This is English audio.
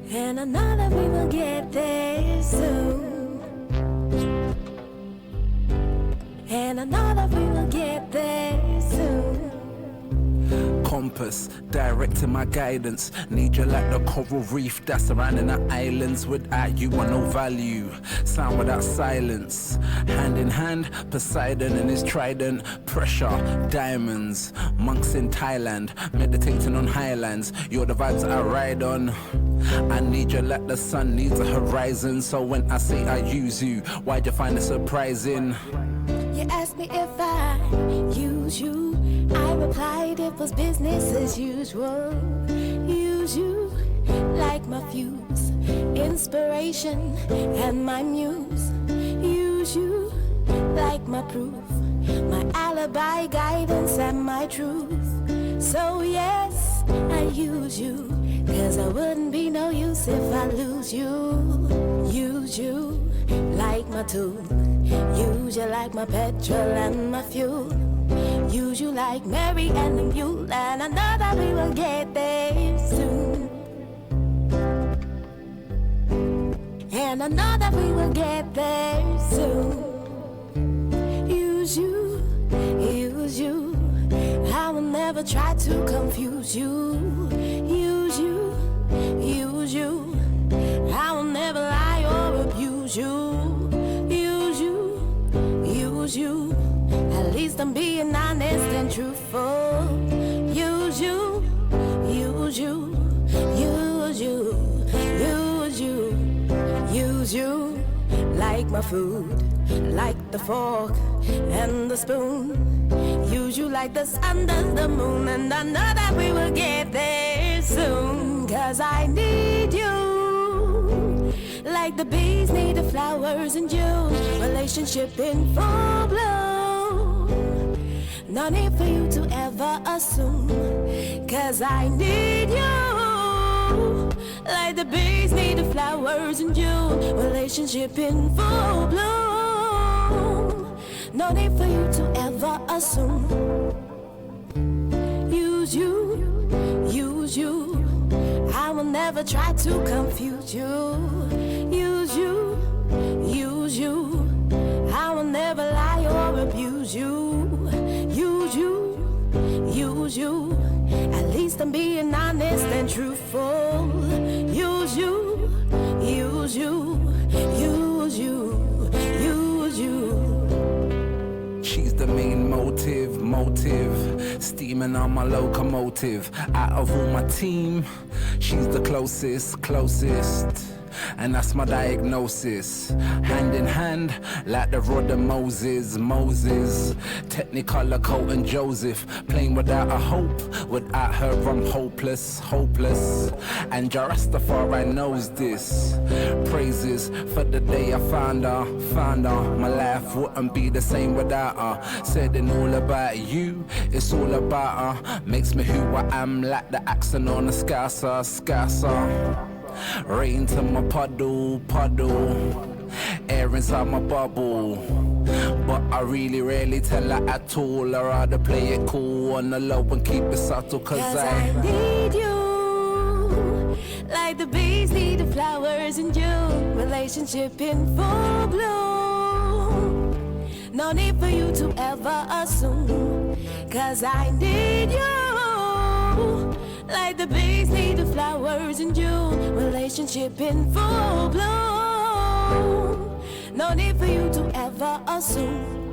And I know that we will get there soon. And I know that we will get there soon. Compass, directing my guidance. Need you like the coral reef that's surrounding the islands. Without you are no value. Sound without silence. Hand in hand, Poseidon and his trident. Pressure, diamonds. Monks in Thailand, meditating on highlands. You're the vibes I ride on. I need you like the sun needs a horizon. So when I say I use you, why'd you find it surprising? You asked me if I use you. I replied it was business as usual. Use you like my fuse, inspiration and my muse. Use you like my proof, my alibi, guidance and my truth. So yes, I use you, 'cause I wouldn't be no use if I lose you. Use you like my tool. Use you like my petrol and my fuel. Use you like Mary and the mule. And I know that we will get there soon. And I know that we will get there soon. Use you, use you. I will never try to confuse you. Use you, use you. I will never lie or abuse you. Use you, use you. At least I'm being honest and truthful. Use you, use you, use you, use you, use you. Like my food, like the fork and the spoon. Use you like the sun does the moon. And I know that we will get there soon, 'cause I need you like the bees need the flowers in June. Relationship in full bloom. No need for you to ever assume, 'cause I need you like the bees need the flowers in June. Relationship in full bloom. No need for you to ever assume. Use you, use you. I will never try to confuse you. Use you, use you. I will never lie or abuse you. Use you, use you. At least I'm being honest and truthful. Use you, use you, use you, use you. She's the main motive. Steaming on my locomotive. Out of all my team, she's the closest. And that's my diagnosis. Hand in hand, like the rod of Moses. Technicolor Colt and Joseph. Playing without a hope. Without her, I'm hopeless. And Rastafari knows this. Praises for the day I found her. My life wouldn't be the same without her. Said it all about you, it's all about her. Makes me who I am, like the accent on a scasser. Rain to my puddle. Air inside my bubble. But I really rarely tell her at all. I'd rather play it cool on the low and keep it subtle. 'Cause I need you like the bees need the flowers in June. Relationship in full bloom. No need for you to ever assume, 'cause I need you like the bees need the flowers in June. Relationship in full bloom. No need for you to ever assume.